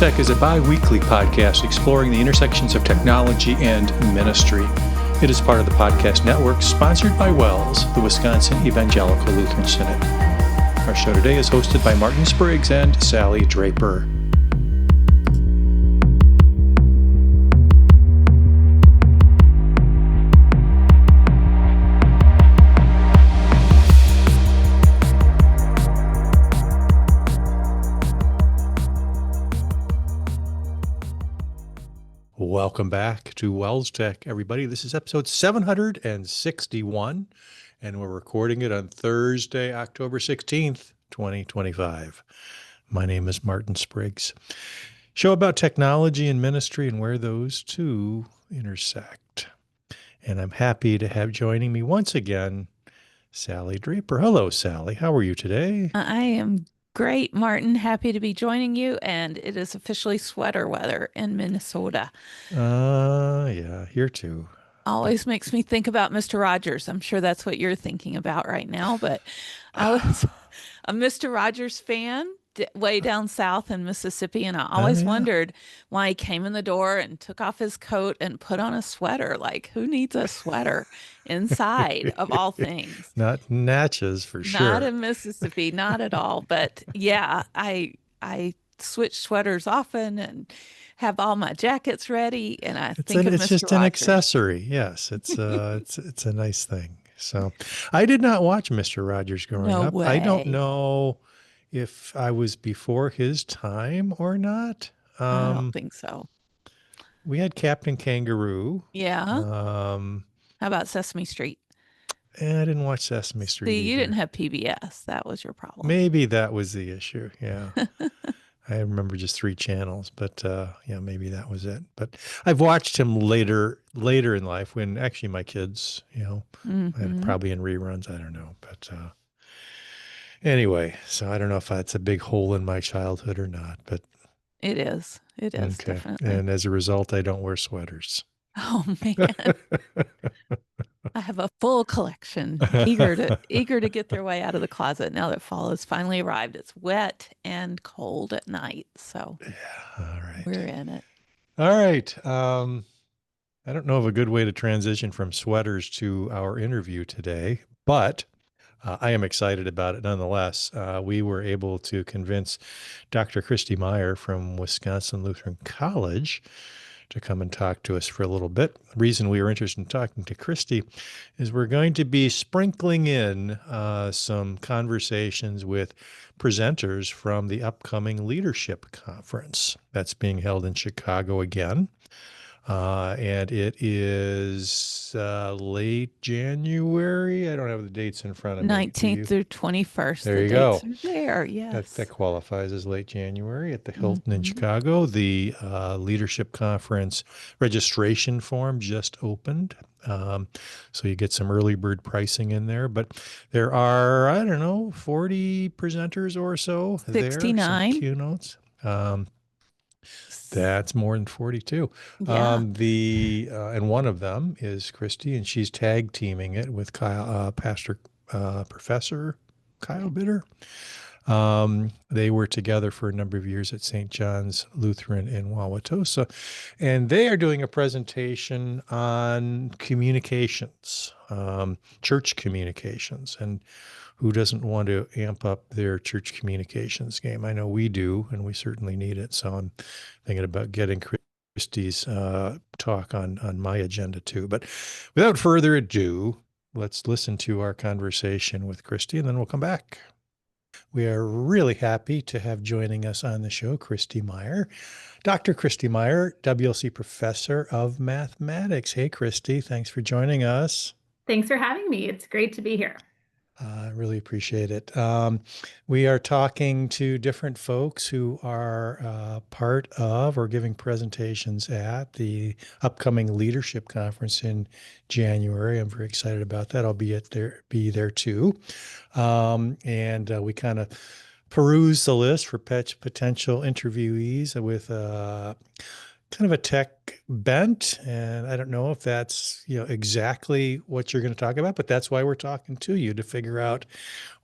WELSTech is a bi-weekly podcast exploring the intersections of technology and ministry. It is part of the podcast network sponsored by WELS, the Wisconsin Evangelical Lutheran Synod. Our show today is hosted by Martin Spriggs and Sally Draper. Welcome back to WELSTech, everybody. This is episode 761, and we're recording it on Thursday, October 16th, 2025. My name is Martin Spriggs. Show about technology and ministry and where those two intersect. And I'm happy to have joining me once again, Sally Draper. Hello, Sally. How are you today? I am great, Martin. Happy to be joining you. And it is officially sweater weather in Minnesota. Yeah, here too. Always makes me think about Mr. Rogers. I'm sure that's what you're thinking about right now. But I was a Mr. Rogers fan way down south in Mississippi. And I always wondered why he came in the door and took off his coat and put on a sweater. Like, who needs a sweater inside of all things? Not Natchez for sure. Not in Mississippi, not at all. But yeah, I switch sweaters often and have all my jackets ready. And I think of it's Mr. just an Rogers. accessory. Yes, it's it's a nice thing. So I did not watch Mr. Rogers growing No up. I don't way. know if I was before his time or not. I don't think so. We had Captain Kangaroo. Yeah. How about Sesame Street? I didn't watch Sesame Street. See, you either. didn't have PBS. That was your problem. Maybe that was the issue. Yeah. I remember just 3 channels, but yeah, maybe that was it. But I've watched him later in life when actually my kids, probably in reruns. I don't know, but anyway, so I don't know if that's a big hole in my childhood or not, but it is. It is definitely. And as a result, I don't wear sweaters. Oh man. I have a full collection, eager to get their way out of the closet now that fall has finally arrived. It's wet and cold at night, so yeah, all right, we're in it. All right. I don't know of a good way to transition from sweaters to our interview today, but I am excited about it nonetheless. We were able to convince Dr. Christy Meyer from Wisconsin Lutheran College to come and talk to us for a little bit. The reason we were interested in talking to Christy is we're going to be sprinkling in some conversations with presenters from the upcoming leadership conference that's being held in Chicago again. And it is late January. I don't have the dates in front of me. 19th through 21st. There you go. Dates are there, yes. That qualifies as late January at the Hilton in Chicago. The leadership conference registration form just opened. So you get some early bird pricing in there. But there are, 40 presenters or so 69. there. Some keynotes. That's more than 42. Yeah. And one of them is Christy, and she's tag teaming it with Professor Kyle Bitter. They were together for a number of years at St. John's Lutheran in Wauwatosa, and they are doing a presentation on communications, church communications, and who doesn't want to amp up their church communications game? I know we do, and we certainly need it. So I'm thinking about getting Christy's talk on my agenda too. But without further ado, let's listen to our conversation with Christy, and then we'll come back. We are really happy to have joining us on the show, Christy Meyer. Dr. Christy Meyer, WLC Professor of Mathematics. Hey, Christy, thanks for joining us. Thanks for having me. It's great to be here. I really appreciate it. We are talking to different folks who are part of or giving presentations at the upcoming leadership conference in January. I'm very excited about that. I'll be there too. And we kind of peruse the list for potential interviewees with kind of a tech bent, and I don't know if that's, exactly what you're going to talk about, but that's why we're talking to you, to figure out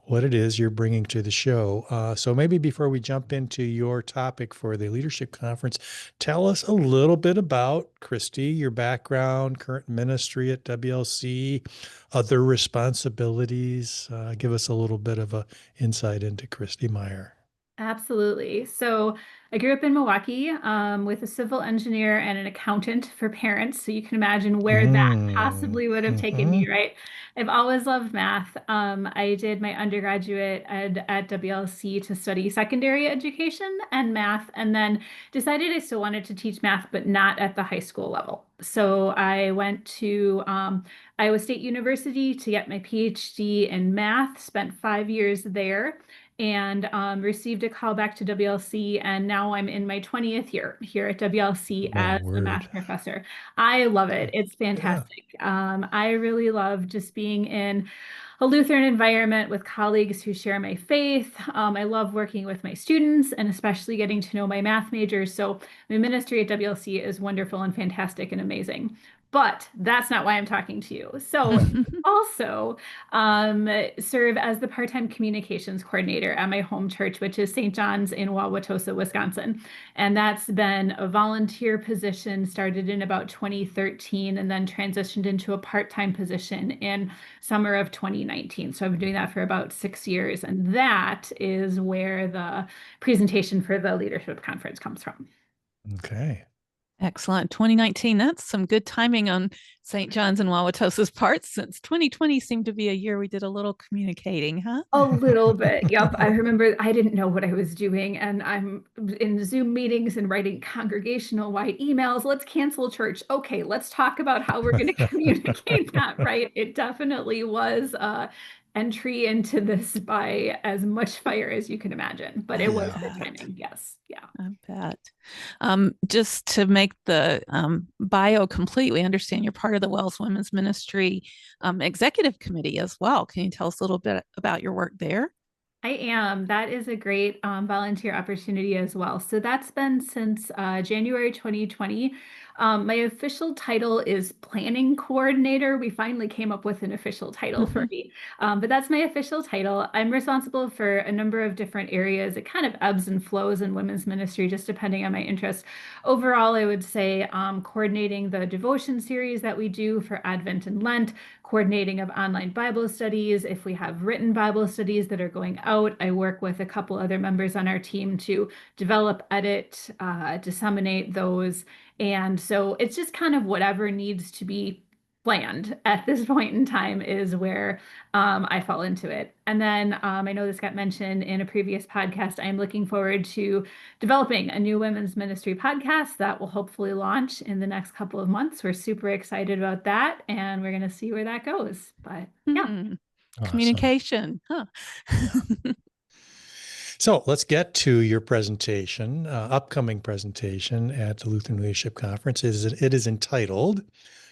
what it is you're bringing to the show. So maybe before we jump into your topic for the leadership conference, tell us a little bit about Christy, your background, current ministry at WLC, other responsibilities. Give us a little bit of a insight into Christy Meyer. Absolutely. So I grew up in Milwaukee with a civil engineer and an accountant for parents. So you can imagine where that Mm, possibly would have taken hmm me, right? I've always loved math. I did my undergraduate at WLC to study secondary education and math, and then decided I still wanted to teach math, but not at the high school level. So I went to Iowa State University to get my PhD in math, spent 5 years there and received a call back to WLC. And now I'm in my 20th year here at WLC My as a word. math professor. I love it. It's Yeah. fantastic. I really love just being in a Lutheran environment with colleagues who share my faith. I love working with my students and especially getting to know my math majors. So my ministry at WLC is wonderful and fantastic and amazing. But that's not why I'm talking to you. So also serve as the part-time communications coordinator at my home church, which is St. John's in Wauwatosa, Wisconsin. And that's been a volunteer position, started in about 2013 and then transitioned into a part-time position in summer of 2019. So I've been doing that for about 6 years. And that is where the presentation for the leadership conference comes from. Okay. Excellent. 2019. That's some good timing on St. John's and Wauwatosa's part, since 2020 seemed to be a year we did a little communicating, huh? A little bit. Yep. I remember I didn't know what I was doing, and I'm in Zoom meetings and writing congregational wide emails. Let's cancel church. Okay, let's talk about how we're going to communicate that, right? It definitely was entry into this by as much fire as you can imagine, but it was Yeah. good timing. Yes. Yeah. I bet. Just to make the bio complete, we understand you're part of the WELS Women's Ministry Executive Committee as well. Can you tell us a little bit about your work there? I am. That is a great volunteer opportunity as well. So that's been since January 2020. My official title is planning coordinator. We finally came up with an official title for me, but that's my official title. I'm responsible for a number of different areas. It kind of ebbs and flows in women's ministry, just depending on my interest. Overall, I would say coordinating the devotion series that we do for Advent and Lent, coordinating of online Bible studies. If we have written Bible studies that are going out, I work with a couple other members on our team to develop, edit, disseminate those. And so it's just kind of whatever needs to be planned at this point in time is where I fall into it. And then I know this got mentioned in a previous podcast. I'm looking forward to developing a new women's ministry podcast that will hopefully launch in the next couple of months. We're super excited about that, and we're going to see where that goes. But yeah. Awesome. Communication, huh? Yeah. So let's get to your presentation, upcoming presentation at the Lutheran Leadership Conference. It is entitled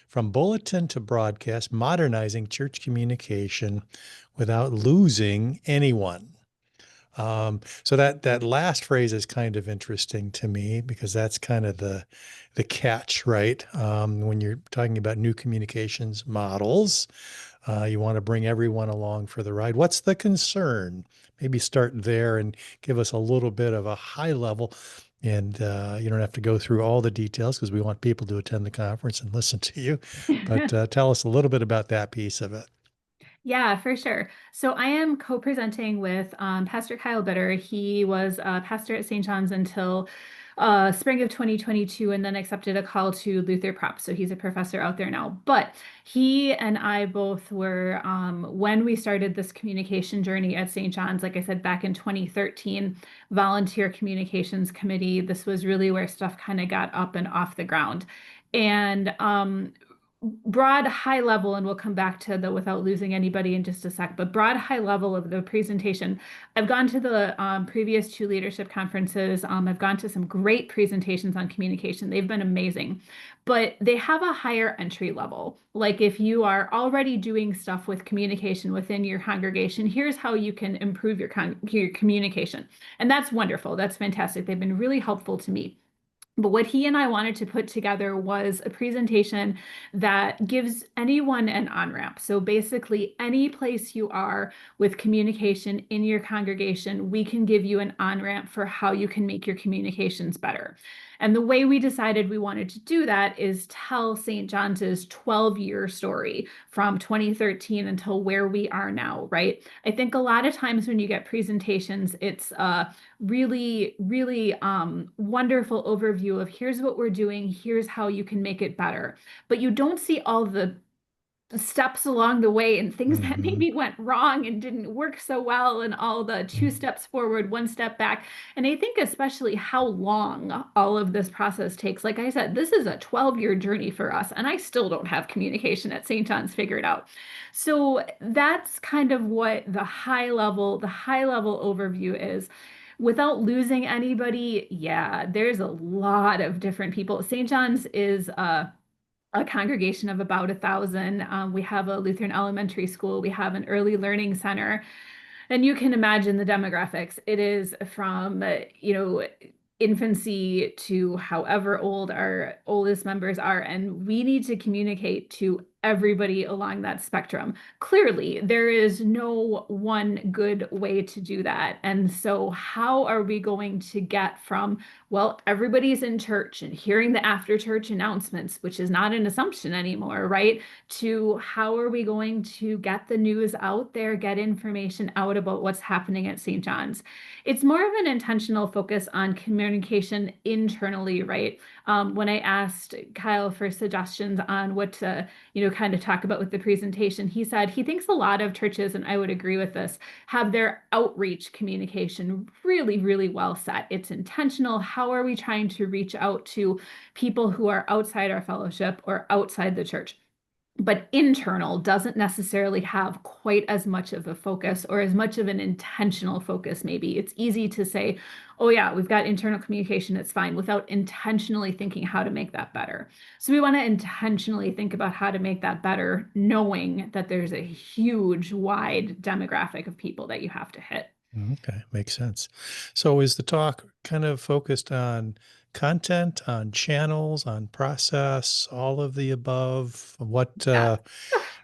From Bulletin to Broadcast, Modernizing Church Communication Without Losing Anyone. So that last phrase is kind of interesting to me because that's kind of the catch, right? When you're talking about new communications models, you want to bring everyone along for the ride. What's the concern? Maybe start there and give us a little bit of a high level. And you don't have to go through all the details because we want people to attend the conference and listen to you. But tell us a little bit about that piece of it. Yeah, for sure. So I am co-presenting with Pastor Kyle Bitter. He was a pastor at St. John's until spring of 2022 and then accepted a call to Luther Prep. So he's a professor out there now. But he and I both were, when we started this communication journey at St. John's, like I said, back in 2013, volunteer communications committee. This was really where stuff kind of got up and off the ground. And broad high level, and we'll come back to the without losing anybody in just a sec, but broad high level of the presentation. I've gone to the previous two leadership conferences. I've gone to some great presentations on communication. They've been amazing, but they have a higher entry level. Like if you are already doing stuff with communication within your congregation, here's how you can improve your communication. And that's wonderful. That's fantastic. They've been really helpful to me. But what he and I wanted to put together was a presentation that gives anyone an on-ramp. So basically, any place you are with communication in your congregation, we can give you an on-ramp for how you can make your communications better. And the way we decided we wanted to do that is tell St. John's 12-year story from 2013 until where we are now, right? I think a lot of times when you get presentations, it's really, really wonderful overview of here's what we're doing, here's how you can make it better. But you don't see all the steps along the way and things that Mm-hmm. maybe went wrong and didn't work so well, and all the 2 steps forward, 1 step back. And I think especially how long all of this process takes. Like I said, this is a 12-year journey for us, and I still don't have communication at St. John's figured out. So that's kind of what the high level overview is. Without losing anybody, yeah, there's a lot of different people. St. John's is a congregation of about 1,000. We have a Lutheran elementary school. We have an early learning center. And you can imagine the demographics. It is from, infancy to however old our oldest members are. And we need to communicate to everybody along that spectrum. Clearly, there is no one good way to do that. And so, how are we going to get from, well, everybody's in church and hearing the after church announcements, which is not an assumption anymore, right? To how are we going to get the news out there, get information out about what's happening at St. John's? It's more of an intentional focus on communication internally, right? When I asked Kyle for suggestions on what to, kind of talk about with the presentation, he said he thinks a lot of churches, and I would agree with this, have their outreach communication really, really well set. It's intentional. How are we trying to reach out to people who are outside our fellowship or outside the church? But internal doesn't necessarily have quite as much of a focus or as much of an intentional focus, maybe. It's easy to say, oh, yeah, we've got internal communication, it's fine, without intentionally thinking how to make that better. So we want to intentionally think about how to make that better, knowing that there's a huge, wide demographic of people that you have to hit. Okay, makes sense. So is the talk kind of focused on content, on channels, on process, all of the above? What Yeah.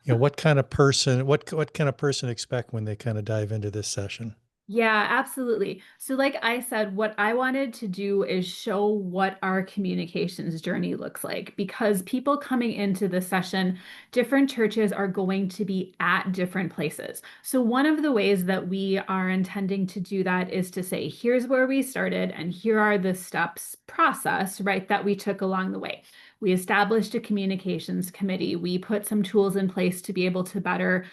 what kind of person, what kind of person expect when they kind of dive into this session? Yeah, absolutely. So, like I said, what I wanted to do is show what our communications journey looks like, because people coming into the session, different churches are going to be at different places. So, one of the ways that we are intending to do that is to say, here's where we started, and here are the steps process, right, that we took along the way. We established a communications committee. We put some tools in place to be able to better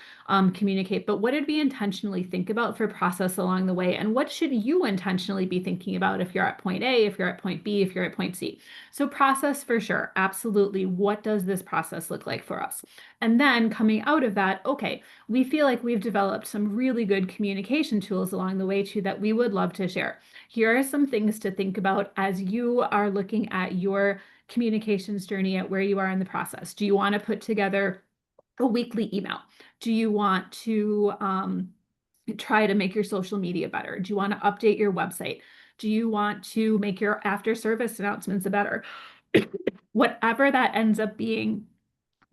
communicate. But what did we intentionally think about for process along the way? And what should you intentionally be thinking about if you're at point A, if you're at point B, if you're at point C? So, process for sure. Absolutely. What does this process look like for us? And then coming out of that, okay, we feel like we've developed some really good communication tools along the way too that we would love to share. Here are some things to think about as you are looking at your communications journey at where you are in the process. Do you want to put together a weekly email? Do you want to try to make your social media better? Do you want to update your website? Do you want to make your after service announcements better? Whatever that ends up being,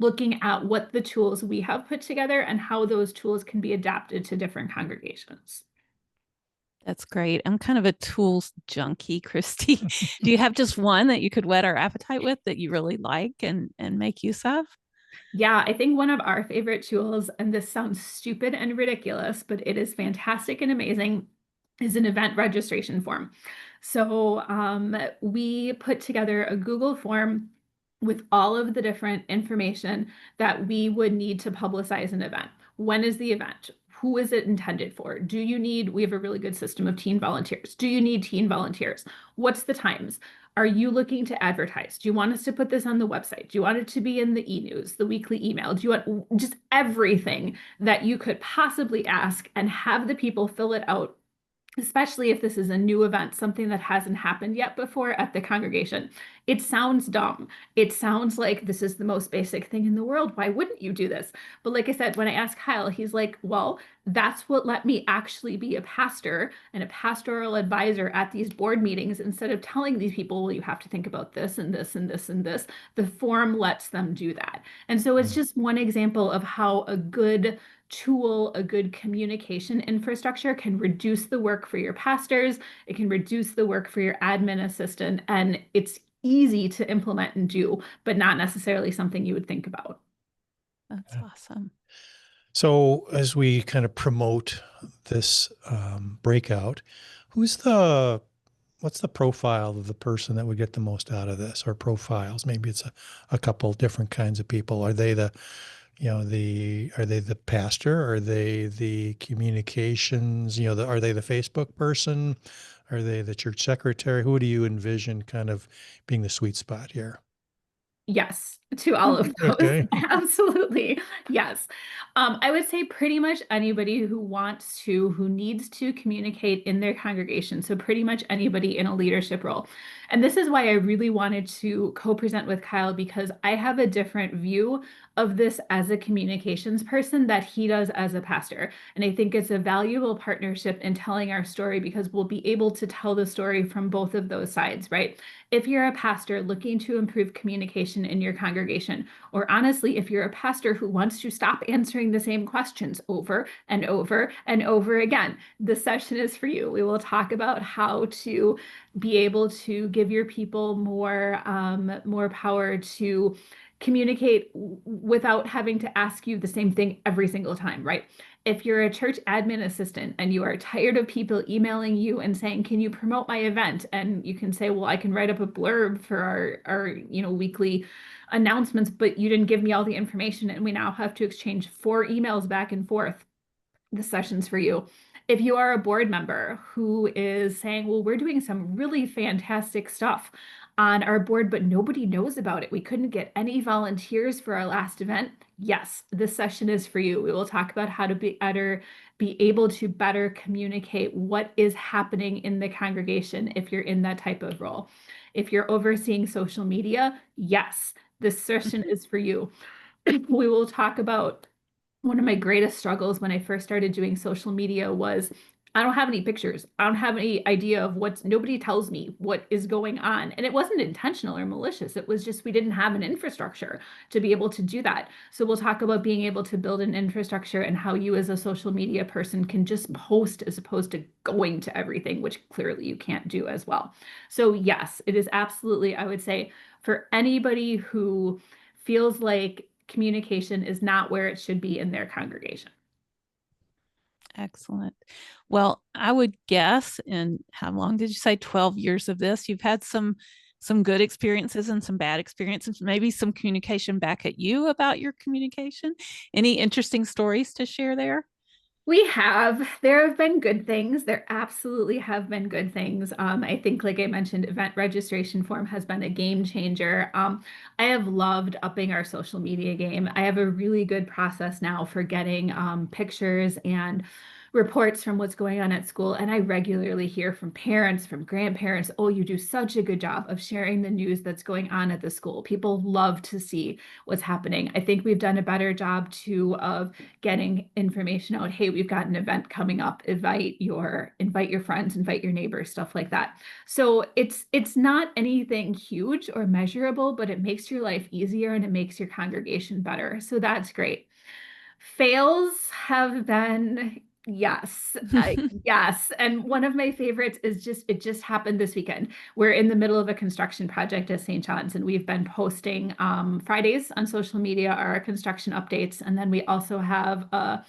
looking at what the tools we have put together and how those tools can be adapted to different congregations. That's great. I'm kind of a tools junkie, Christy. Do you have just one that you could whet our appetite with that you really like and make use of? Yeah, I think one of our favorite tools, and this sounds stupid and ridiculous, but it is fantastic and amazing, is an event registration form. So we put together a Google form with all of the different information that we would need to publicize an event. When is the event? Who is it intended for? We have a really good system of teen volunteers. Do you need teen volunteers? What's the times? Are you looking to advertise? Do you want us to put this on the website? Do you want it to be in the e-news, the weekly email? Do you want just everything that you could possibly ask, and have the people fill it out especially if this is a new event, something that hasn't happened yet before at the congregation. It sounds dumb. It sounds like this is the most basic thing in the world. Why wouldn't you do this? But like I said, when I asked Kyle, he's like, well, that's what let me actually be a pastor and a pastoral advisor at these board meetings instead of telling these people, well, you have to think about this and this and this and this. The forum lets them do that. And so it's Mm. just one example of how a good tool, a good communication infrastructure can reduce the work for your pastors, it can reduce the work for your admin assistant, and it's easy to implement and do, but not necessarily something you would think about. That's Yeah. awesome. So as we kind of promote this breakout, who's the what's the profile of the person that would get the most out of this, or profiles? Maybe it's a couple different kinds of people. Are they the, are they the pastor? Are they the communications, are they the Facebook person? Are they the church secretary? Who do you envision kind of being the sweet spot here? Yes, to all of those. Okay. Absolutely. Yes. I would say pretty much anybody who wants to, who needs to communicate in their congregation. So, pretty much anybody in a leadership role. And this is why I really wanted to co-present with Kyle, because I have a different view of this as a communications person that he does as a pastor. And I think it's a valuable partnership in telling our story because we'll be able to tell the story from both of those sides, right? If you're a pastor looking to improve communication in your congregation, or honestly, if you're a pastor who wants to stop answering the same questions over and over and over again, this session is for you. We will talk about how to be able to give your people more power to communicate without having to ask you the same thing every single time, right? If you're a church admin assistant and you are tired of people emailing you and saying, can you promote my event? And you can say, well, I can write up a blurb for our weekly announcements, but you didn't give me all the information. And we now have to exchange 4 emails back and forth. The session's for you. If you are a board member who is saying, well, we're doing some really fantastic stuff on our board, but nobody knows about it. We couldn't get any volunteers for our last event. Yes, this session is for you. We will talk about how to be able to better communicate what is happening in the congregation if you're in that type of role. If you're overseeing social media, yes, this session is for you. We will talk about one of my greatest struggles when I first started doing social media was I don't have any pictures. I don't have any idea of nobody tells me what is going on. And it wasn't intentional or malicious. It was just we didn't have an infrastructure to be able to do that. So we'll talk about being able to build an infrastructure and how you as a social media person can just post as opposed to going to everything, which clearly you can't do as well. So yes, it is absolutely, I would say, for anybody who feels like communication is not where it should be in their congregation. Excellent. Well, I would guess, and how long did you say? 12 years of this. You've had some good experiences and some bad experiences, maybe some communication back at you about your communication. Any interesting stories to share there? There have been good things. There absolutely have been good things. I think, like I mentioned, event registration form has been a game changer. I have loved upping our social media game. I have a really good process now for getting pictures and reports from what's going on at school. And I regularly hear from parents, from grandparents, oh, you do such a good job of sharing the news that's going on at the school. People love to see what's happening. I think we've done a better job too of getting information out. Hey, we've got an event coming up. Invite your friends, invite your neighbors, stuff like that. So it's not anything huge or measurable, but it makes your life easier and it makes your congregation better. So that's great. Fails have been yes, yes. And one of my favorites is it just happened this weekend. We're in the middle of a construction project at St. John's, and we've been posting Fridays on social media our construction updates. And then we also have a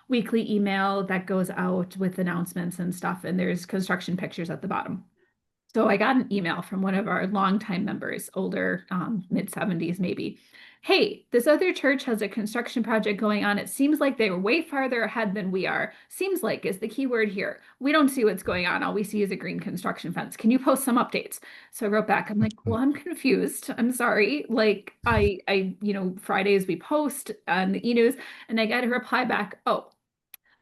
weekly email that goes out with announcements and stuff. And there's construction pictures at the bottom. So I got an email from one of our longtime members, older, mid 70s maybe. Hey, this other church has a construction project going on. It seems like they were way farther ahead than we are. Seems like is the key word here. We don't see what's going on. All we see is a green construction fence. Can you post some updates? So I wrote back. I'm like, well, I'm confused. I'm sorry. Like Fridays we post on the e-news, and I got a reply back. Oh,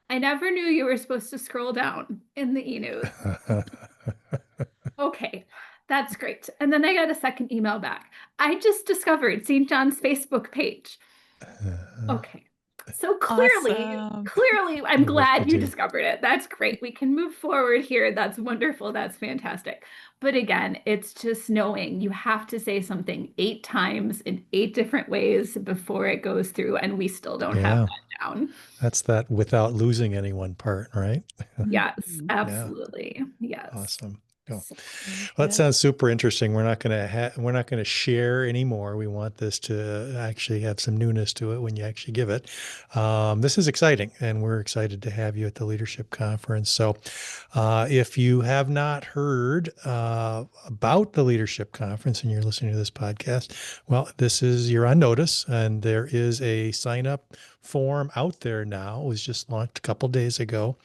I never knew you were supposed to scroll down in the e-news. Okay, that's great. And then I got a second email back. I just discovered St. John's Facebook page. Okay. So Awesome. clearly, I'm Good work, you glad you do. discovered it. That's great. We can move forward here. That's wonderful. That's fantastic. But again, it's just knowing you have to say something 8 times in 8 different ways before it goes through, and we still don't have Yeah, that down. that's that without losing any one part, right? Yes, Mhm. Yeah, absolutely. Yes. awesome. Cool. So, Well, that Yeah. sounds super interesting. We're not gonna share anymore. We want this to actually have some newness to it when you actually give it. This is exciting, and we're excited to have you at the leadership conference. So, if you have not heard about the leadership conference and you're listening to this podcast, well, you're on notice, and there is a sign up form out there now. It was just launched a couple days ago.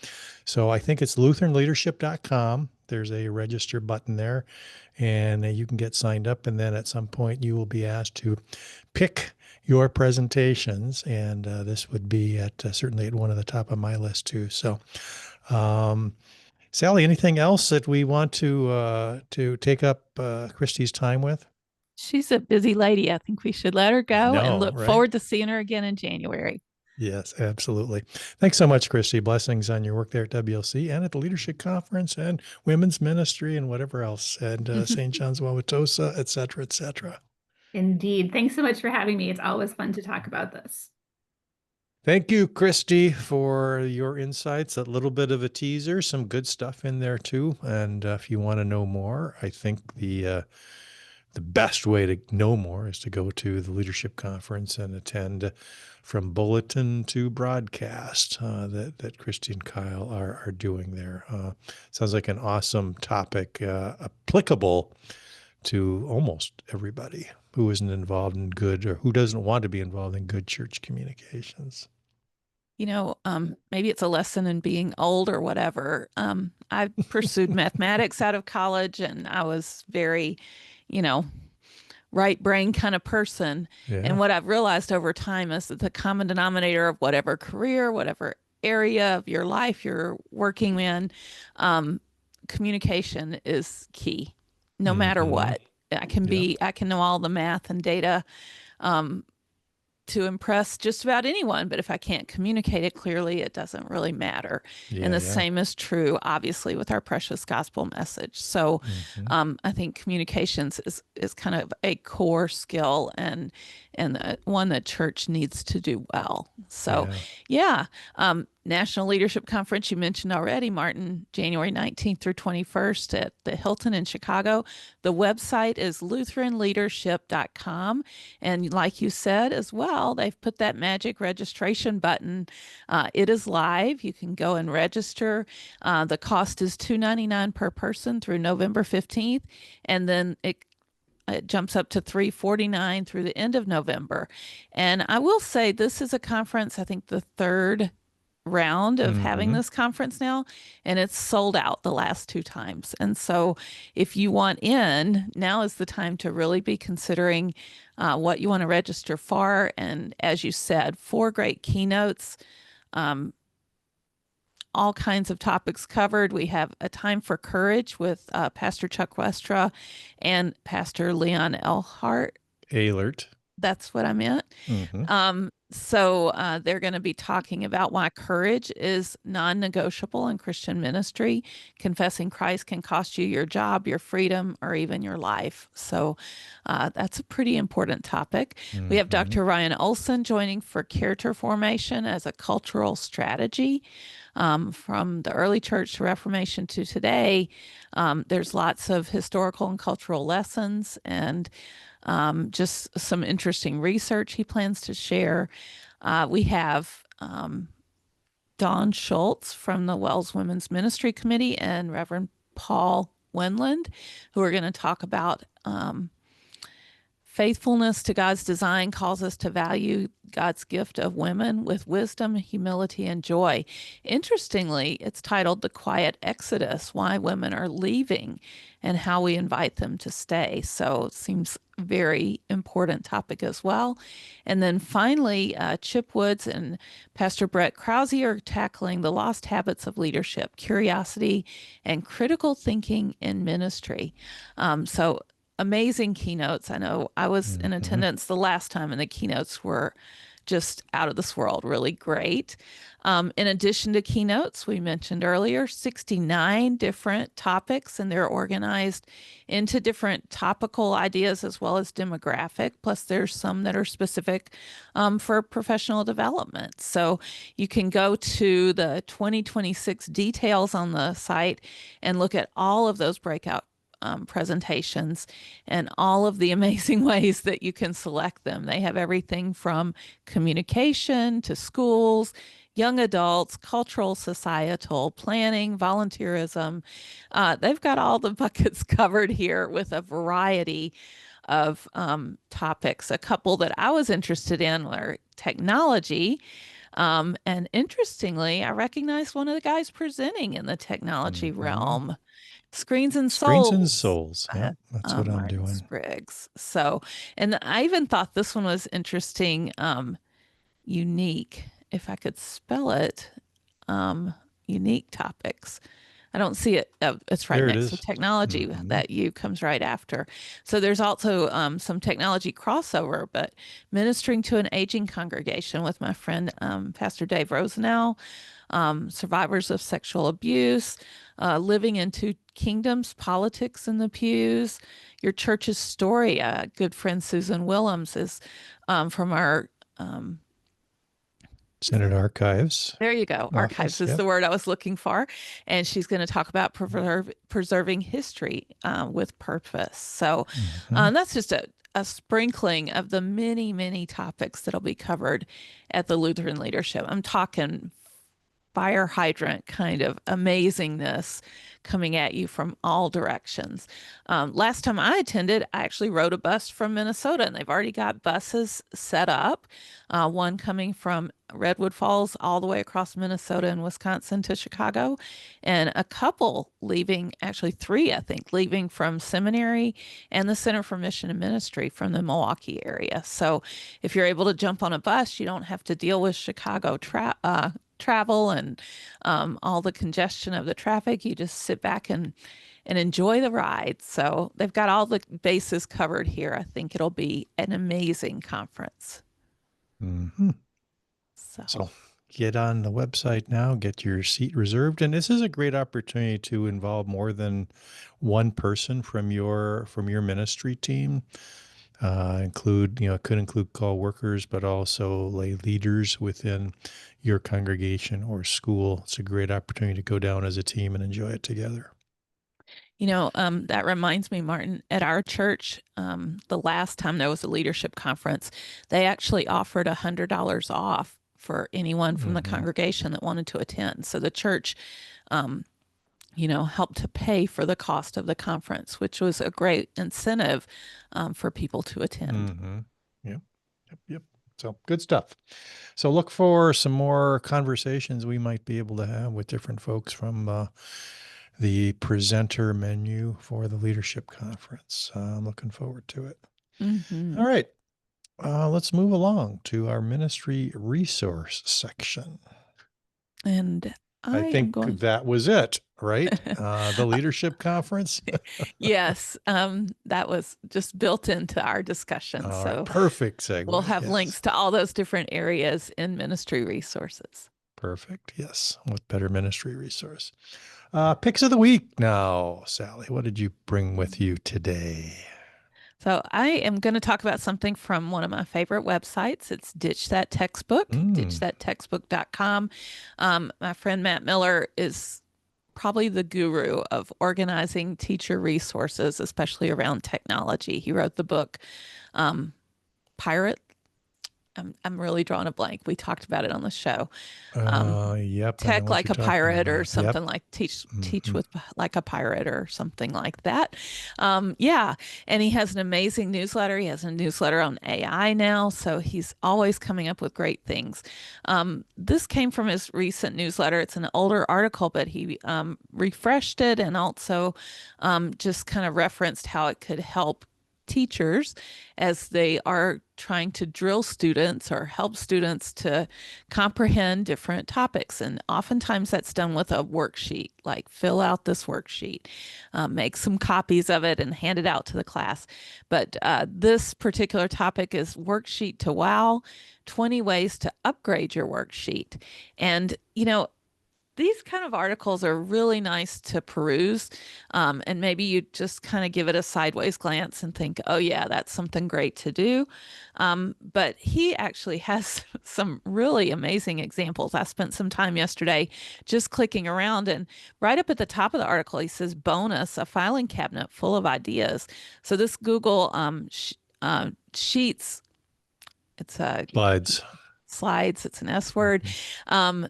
So I think it's lutheranleadership.com. There's a register button there, and you can get signed up. And then at some point, you will be asked to pick your presentations. And this would be certainly at one of the top of my list, too. So, um, Sally, anything else that we want to take up Christy's time with? She's a busy lady. I think we should let her I go and know, look right? forward to seeing her again in January. Yes, absolutely. Thanks so much, Christy. Blessings on your work there at WLC and at the Leadership Conference and Women's Ministry and whatever else, and St. John's Wauwatosa, et cetera, et cetera. indeed. Thanks so much for having me. It's always fun to talk about this. Thank you, Christy, for your insights. A little bit of a teaser, some good stuff in there too. And if you want to know more, I think the best way to know more is to go to the leadership conference and attend from bulletin to broadcast that Christy and Kyle are doing there. Sounds like an awesome topic, applicable to almost everybody who isn't involved in good or who doesn't want to be involved in good church communications. Maybe it's a lesson in being old or whatever. I pursued mathematics out of college, and I was very, you know, right brain kind of person. Yeah. And what I've realized over time is that the common denominator of whatever career, whatever area of your life you're working in, communication is key, no matter what. I can know all the math and data to impress just about anyone, but if I can't communicate it clearly, it doesn't really matter. And the same is true, obviously, with our precious gospel message. So I think communications is kind of a core skill and one that church needs to do well. So National Leadership Conference, you mentioned already, Martin, January 19th through 21st at the Hilton in Chicago. The website is lutheranleadership.com. And like you said as well, they've put that magic registration button. It is live. You can go and register. The cost is $2.99 per person through November 15th. And then it jumps up to $3.49 through the end of November. And I will say this is a conference, I think the third round of having this conference now, and it's sold out the last 2 times. And so if you want in, now is the time to really be considering what you want to register for. And as you said, 4 great keynotes, all kinds of topics covered. We have a time for courage with Pastor Chuck Westra and Pastor Leon Alert. That's what I meant. So they're going to be talking about why courage is non-negotiable in Christian ministry. Confessing Christ can cost you your job, your freedom, or even your life. So that's a pretty important topic. We have Dr. Ryan Olson joining for character formation as a cultural strategy. From the early church to Reformation to today, there's lots of historical and cultural lessons and just some interesting research he plans to share. We have Dawn Schultz from the Wells Women's Ministry Committee and Reverend Paul Wendland, who are going to talk about Faithfulness to God's design calls us to value God's gift of women with wisdom, humility, and joy. Interestingly, it's titled The Quiet Exodus: Why Women Are Leaving and How We Invite Them to Stay. So it seems a very important topic as well. And then finally, Chip Woods and Pastor Brett Krause are tackling the lost habits of leadership, curiosity, and critical thinking in ministry. So amazing keynotes. I know I was in attendance the last time, and the keynotes were just out of this world, really great. In addition to keynotes, we mentioned earlier 69 different topics, and they're organized into different topical ideas as well as demographic. Plus, there's some that are specific for professional development. So you can go to the 2026 details on the site and look at all of those breakout presentations and all of the amazing ways that you can select them. They have everything from communication to schools, young adults, cultural, societal, planning, volunteerism. They've got all the buckets covered here with a variety of topics. A couple that I was interested in were technology. And interestingly, I recognized one of the guys presenting in the technology realm. Screens and Screens and Souls, Souls. Yeah, that's what I'm Martin doing. Spriggs. So, and I even thought this one was interesting, unique, if I could spell it, unique topics. I don't see it. It's right There it next to is. technology. That U comes right after. So there's also some technology crossover, but ministering to an aging congregation with my friend, Pastor Dave Rosenau, survivors of sexual abuse, living in two kingdoms, politics in the pews, your church's story. Good friend Susan Willems is from our Senate Archives. there you go. Archives Office, is yep. the word I was looking for. And she's going to talk about preserving history with purpose. So that's just a sprinkling of the many, many topics that'll be covered at the Lutheran Leadership. I'm talking fire hydrant kind of amazingness coming at you from all directions. Last time I attended, I actually rode a bus from Minnesota, and they've already got buses set up. One coming from Redwood Falls all the way across Minnesota and Wisconsin to Chicago, and a couple leaving, actually three, I think, leaving from seminary and the Center for Mission and Ministry from the Milwaukee area. So if you're able to jump on a bus, you don't have to deal with Chicago travel and all the congestion of the traffic. You just sit back and enjoy the ride. So they've got all the bases covered here. I think it'll be an amazing conference. So get on the website now, get your seat reserved. And this is a great opportunity to involve more than one person from your ministry team. It could include co-workers, but also lay leaders within your congregation or school. It's a great opportunity to go down as a team and enjoy it together. That reminds me, Martin, at our church, the last time there was a leadership conference, they actually offered $100 off for anyone from the congregation that wanted to attend. So the church, helped to pay for the cost of the conference, which was a great incentive for people to attend. Yep. So good stuff. So look for some more conversations we might be able to have with different folks from the presenter menu for the leadership conference. I'm looking forward to it. All right. Let's move along to our ministry resource section. And I think that was it, right? The leadership conference. Yes, that was just built into our discussion. All so right, perfect segue. We'll have links to all those different areas in ministry resources. Perfect. Yes. What better ministry resource? Picks of the week now, Sally. What did you bring with you today? So I am going to talk about something from one of my favorite websites. It's Ditch That Textbook, ditchthattextbook.com. My friend Matt Miller is probably the guru of organizing teacher resources, especially around technology. He wrote the book Pirate I'm really drawing a blank. We talked about it on the show. Um, Yep, I know Tech what like you're a talking pirate or about. Yep. something like teach Hmm. with like a pirate or something like that. Yeah, and he has an amazing newsletter. He has a newsletter on AI now, so he's always coming up with great things. This came from his recent newsletter. It's an older article, but he refreshed it and also just kind of referenced how it could help teachers as they are trying to drill students or help students to comprehend different topics. And oftentimes that's done with a worksheet, like fill out this worksheet, make some copies of it and hand it out to the class. But this particular topic is Worksheet to Wow, 20 ways to upgrade your worksheet. And, these kind of articles are really nice to peruse. And maybe you just kind of give it a sideways glance and think, oh, yeah, that's something great to do. But he actually has some really amazing examples. I spent some time yesterday just clicking around, and right up at the top of the article, he says, bonus, a filing cabinet full of ideas. So this Google Sheets, it's a Slides. slides, it's an S word. Um,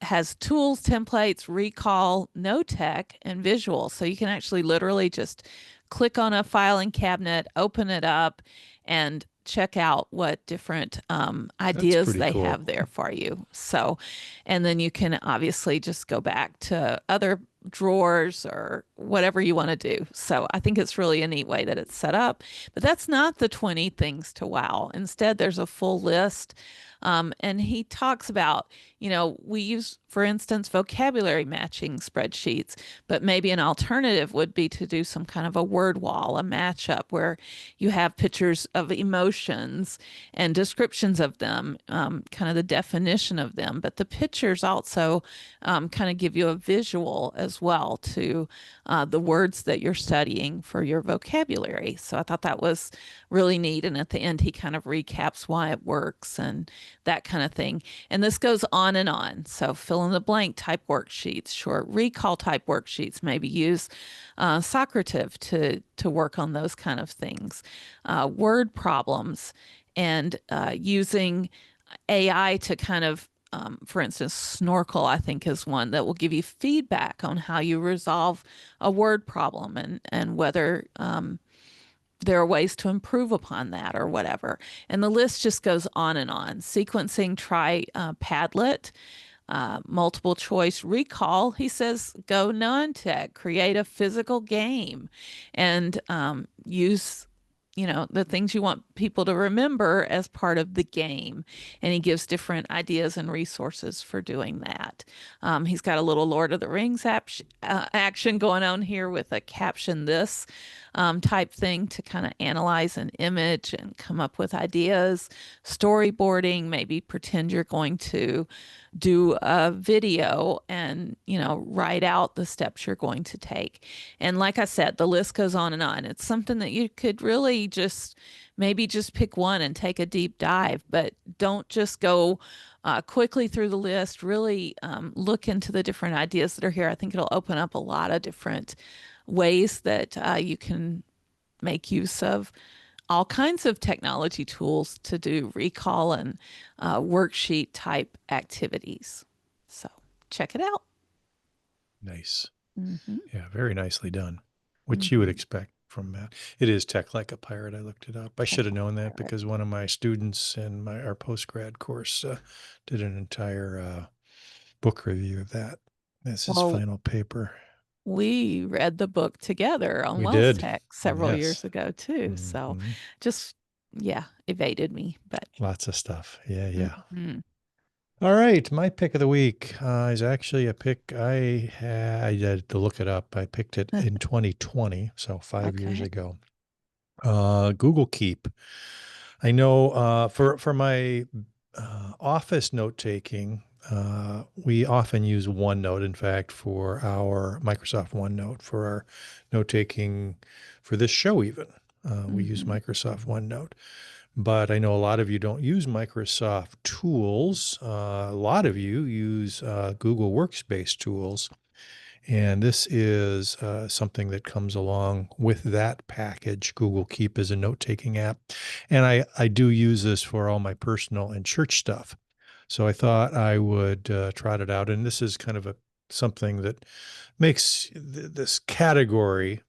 has tools, templates, recall, no tech, and visual. So you can actually literally just click on a filing cabinet, open it up, and check out what different That's ideas pretty they cool. have there for you. So, and then you can obviously just go back to other drawers or whatever you want to do. So I think it's really a neat way that it's set up. But that's not the 20 things to wow. Instead, there's a full list. And he talks about, we use, for instance, vocabulary matching spreadsheets, but maybe an alternative would be to do some kind of a word wall, a matchup where you have pictures of emotions and descriptions of them, kind of the definition of them, but the pictures also kind of give you a visual as well to the words that you're studying for your vocabulary. So I thought that was really neat. And at the end, he kind of recaps why it works and that kind of thing. And this goes on and on. So fill in the blank type worksheets, short recall type worksheets, maybe use Socrative to work on those kind of things, word problems, and using AI to kind of for instance, Snorkel, I think, is one that will give you feedback on how you resolve a word problem and whether there are ways to improve upon that or whatever. And the list just goes on and on. Sequencing, try Padlet. Multiple choice recall, he says, go non-tech, create a physical game and use the things you want people to remember as part of the game. And he gives different ideas and resources for doing that. He's got a little Lord of the Rings action going on here with a caption this type thing to kind of analyze an image and come up with ideas. Storyboarding, maybe pretend you're going to do a video and write out the steps you're going to take. And like I said, the list goes on and on. It's something that you could really just maybe just pick one and take a deep dive, but don't just go quickly through the list. Really look into the different ideas that are here. I think it'll open up a lot of different ways that you can make use of all kinds of technology tools to do recall and worksheet type activities. So check it out. Nice. Mm-hmm. Yeah, very nicely done. Which you would Mm-hmm. expect from Matt. It is Tech Like a Pirate. I looked it up. I should have known that Pirate. because one of my students in our post-grad course did an entire book review of that. That's his Well, final paper. we read the book together on We did. WELSTech several Yes. years ago too. So Mhm. just evaded me, but Lots of stuff. Yeah, yeah. mhm. All right, my pick of the week is actually a pick I had to look it up. I picked it in 2020, so 5 years Okay. ago. Google Keep. I know for my office note taking, we often use OneNote. In fact, for our Microsoft OneNote for our note taking for this show, even we use Mm-hmm. Microsoft OneNote. But I know a lot of you don't use Microsoft tools. A lot of you use Google Workspace tools. And this is something that comes along with that package. Google Keep is a note-taking app. And I do use this for all my personal and church stuff. So I thought I would trot it out. And this is kind of something that makes this category,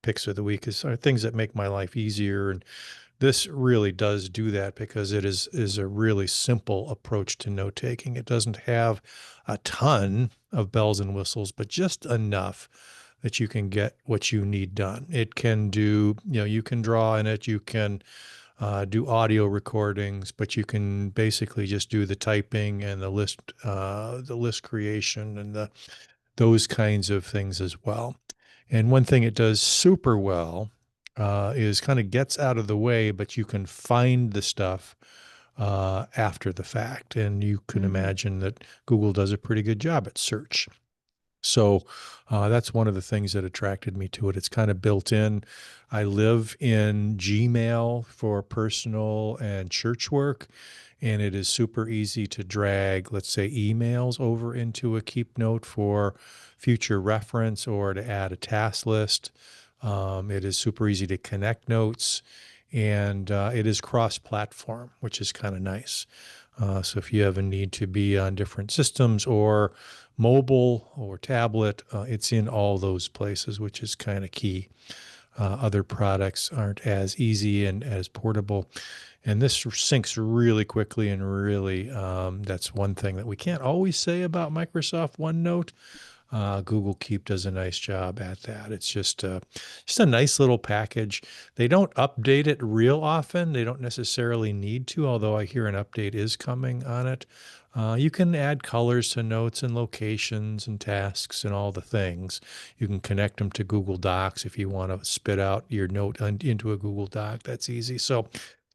picks of the week are things that make my life easier. And this really does do that because it is a really simple approach to note taking. It doesn't have a ton of bells and whistles, but just enough that you can get what you need done. It can do, you can draw in it, you can do audio recordings, but you can basically just do the typing and the list creation and those kinds of things as well. And one thing it does super well is kind of gets out of the way, but you can find the stuff after the fact. And you can imagine that Google does a pretty good job at search. So that's one of the things that attracted me to it. It's kind of built in. I live in Gmail for personal and church work, and it is super easy to drag, let's say, emails over into a Keep Note for future reference or to add a task list. It is super easy to connect notes, and it is cross-platform, which is kind of nice. So if you have a need to be on different systems or mobile or tablet, it's in all those places, which is kind of key. Other products aren't as easy and as portable. And this syncs really quickly and really, that's one thing that we can't always say about Microsoft OneNote. Google Keep does a nice job at that. It's just a nice little package. They don't update it real often. They don't necessarily need to, although I hear an update is coming on it. You can add colors to notes and locations and tasks and all the things. You can connect them to Google Docs if you want to spit out your note into a Google Doc. That's easy. So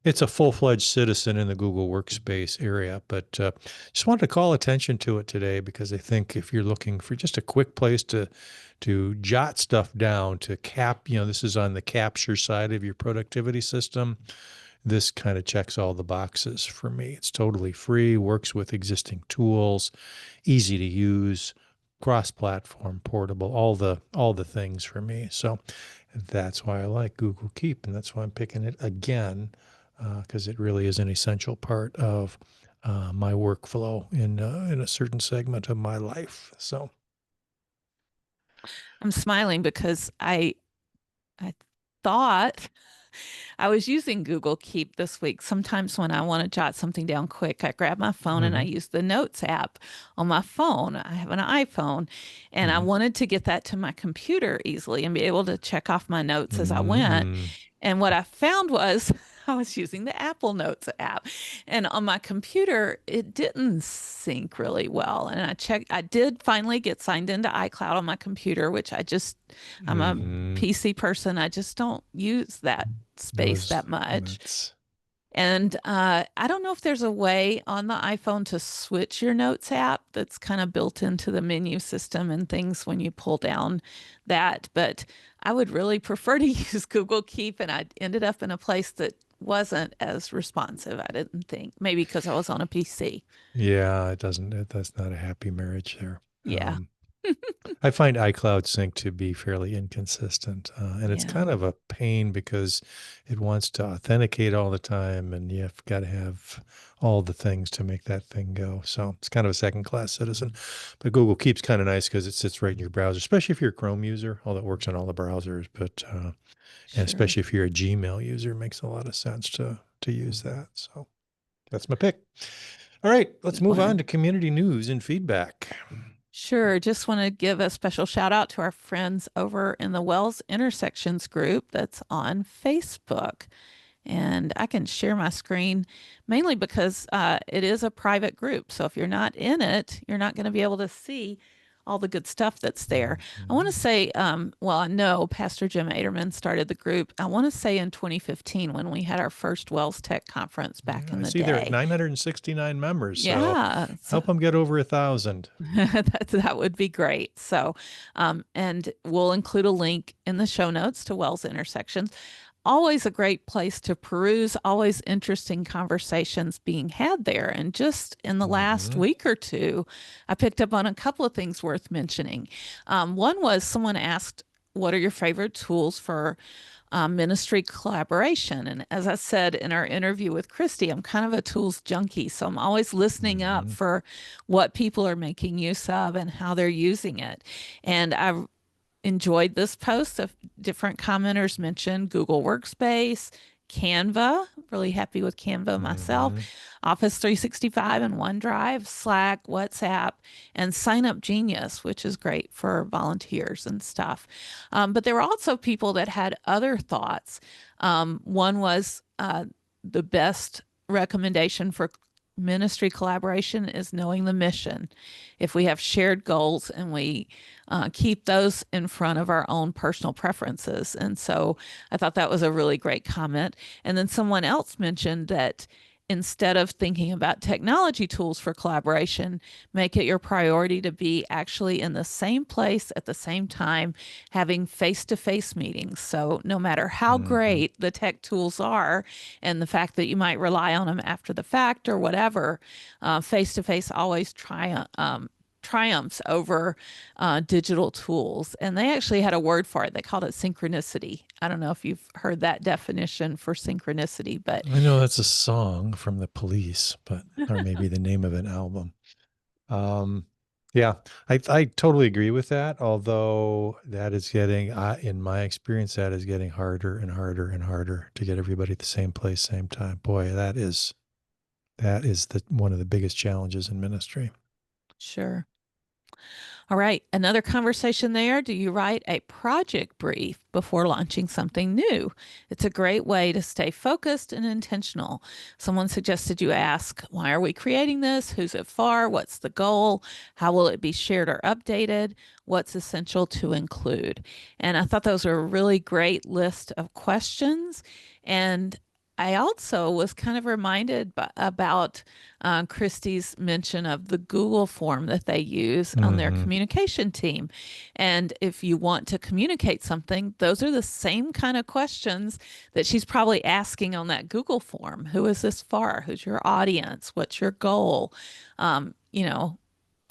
it's a full-fledged citizen in the Google Workspace area, but just wanted to call attention to it today because I think if you're looking for just a quick place to jot stuff down, to this is on the capture side of your productivity system. This kind of checks all the boxes for me. It's totally free, works with existing tools, easy to use, cross-platform, portable, all the things for me. So that's why I like Google Keep, and that's why I'm picking it again, because it really is an essential part of my workflow in a certain segment of my life. So I'm smiling because I thought I was using Google Keep this week. Sometimes when I want to jot something down quick, I grab my phone and I use the Notes app on my phone. I have an iPhone, and I wanted to get that to my computer easily and be able to check off my notes as I went. And what I found was I was using the Apple Notes app, and on my computer, it didn't sync really well. And I did finally get signed into iCloud on my computer, which I'm a PC person. I just don't use that space that much. And I don't know if there's a way on the iPhone to switch your Notes app that's kind of built into the menu system and things when you pull down that. But I would really prefer to use Google Keep, and I ended up in a place that wasn't as responsive, I didn't think. Maybe because I was on a PC. Yeah, that's not a happy marriage there. Yeah. I find iCloud Sync to be fairly inconsistent, and it's kind of a pain because it wants to authenticate all the time, and you've got to have all the things to make that thing go. So it's kind of a second-class citizen. But Google Keep's kind of nice because it sits right in your browser, especially if you're a Chrome user, although it works on all the browsers. But and especially if you're a Gmail user, it makes a lot of sense to use that. So that's my pick. All right, let's move on to community news and feedback. Sure. Just want to give a special shout out to our friends over in the Wells Intersections group that's on Facebook. And I can share my screen mainly because it is a private group. So if you're not in it, you're not going to be able to see all the good stuff that's there. I want to say, well, I know Pastor Jim Aderman started the group. I want to say in 2015 when we had our first WELSTech conference back in the day. I see there are 969 members. Yeah. So help them get over 1,000. That would be great. So, and we'll include a link in the show notes to Wells Intersections. always a great place to peruse, always interesting conversations being had there. And just in the last Mm-hmm. week or two, I picked up on a couple of things worth mentioning. One was someone asked, what are your favorite tools for ministry collaboration? And as I said in our interview with Christy, I'm kind of a tools junkie. So I'm always listening up Mm-hmm. for what people are making use of and how they're using it. And I've enjoyed this post of different commenters mentioned Google Workspace, Canva, really happy with Canva myself, Mm-hmm. Office 365 and OneDrive, Slack, WhatsApp, and Sign Up Genius, which is great for volunteers and stuff. But there were also people that had other thoughts. One was the best recommendation for ministry collaboration is knowing the mission. If we have shared goals and we keep those in front of our own personal preferences. And so I thought that was a really great comment. And then someone else mentioned that instead of thinking about technology tools for collaboration, make it your priority to be actually in the same place at the same time, having face to face meetings. So, no matter how Mm-hmm. great the tech tools are, and the fact that you might rely on them after the fact or whatever, face to face always triumphs over digital tools. And they actually had a word for it. They called it synchronicity. I don't know if you've heard that definition for synchronicity, but I know that's a song from the Police, but or maybe the name of an album. Um, yeah, I totally agree with that. Although that is getting, in my experience, that is getting harder and harder and harder to get everybody at the same place, same time. Boy, that is the one of the biggest challenges in ministry. sure. All right, another conversation there. Do you write a project brief before launching something new? It's a great way to stay focused and intentional. Someone suggested you ask, why are we creating this? Who's it for? What's the goal? How will it be shared or updated? What's essential to include? And I thought those were a really great list of questions. And I also was kind of reminded about Christie's mention of the Google form that they use on their Mm-hmm. communication team. And if you want to communicate something, those are the same kind of questions that she's probably asking on that Google form. Who is this for? Who's your audience? What's your goal? You know,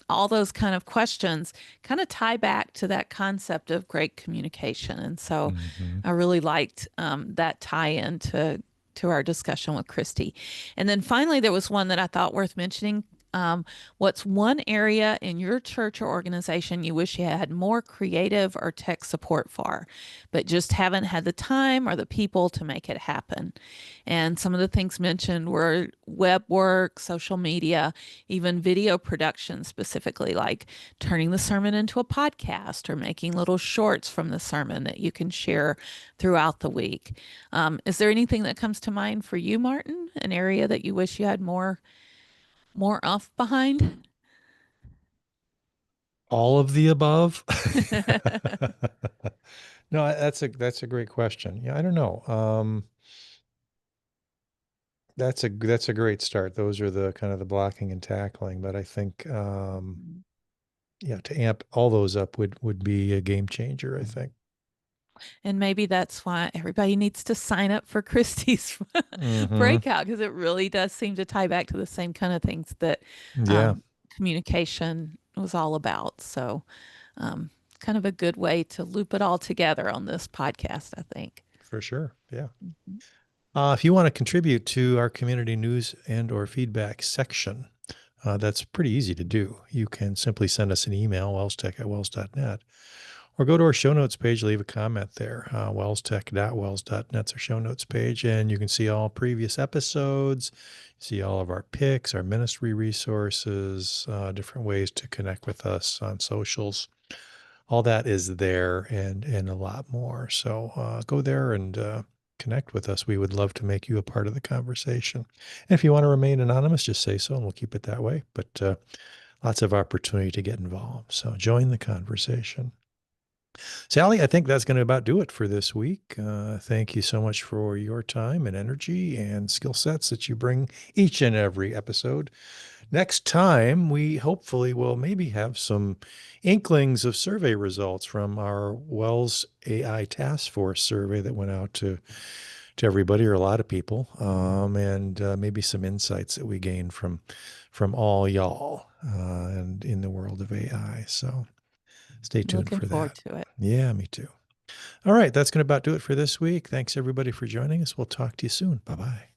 all those kind of questions kind of tie back to that concept of great communication. And so Mm-hmm. I really liked that tie in to our discussion with Christy. And then finally, there was one that I thought worth mentioning. What's one area in your church or organization you wish you had more creative or tech support for, but just haven't had the time or the people to make it happen? And some of the things mentioned were web work, social media, even video production, specifically like turning the sermon into a podcast or making little shorts from the sermon that you can share throughout the week. Is there anything that comes to mind for you, Martin? An area that you wish you had more off behind? All of the above. No, that's a great question. Yeah, I don't know. That's a great start. Those are the kind of the blocking and tackling, but I think yeah, to amp all those up would be a game changer, I think. And maybe that's why everybody needs to sign up for Christie's Mm-hmm. breakout, because it really does seem to tie back to the same kind of things that Yeah, um, communication was all about. So, kind of a good way to loop it all together on this podcast, I think. for sure. Yeah. Mhm. If you want to contribute to our community news and or feedback section, that's pretty easy to do. You can simply send us an email, wellstech@wells.net, or go to our show notes page, leave a comment there. Wellstech.wells.net's our show notes page, and you can see all previous episodes, see all of our picks, our ministry resources, different ways to connect with us on socials. All that is there and a lot more. So go there and connect with us. We would love to make you a part of the conversation. And if you want to remain anonymous, just say so and we'll keep it that way. But lots of opportunity to get involved. So join the conversation. Sally, I think that's going to about do it for this week. Thank you so much for your time and energy and skill sets that you bring each and every episode next time, we hopefully will maybe have some inklings of survey results from our Wells AI Task Force survey that went out to everybody or a lot of people, and maybe some insights that we gained from all y'all and in the world of AI. So stay tuned Looking for forward that. to it. Yeah, me too. All right, that's going to about do it for this week. Thanks everybody for joining us. We'll talk to you soon. Bye bye.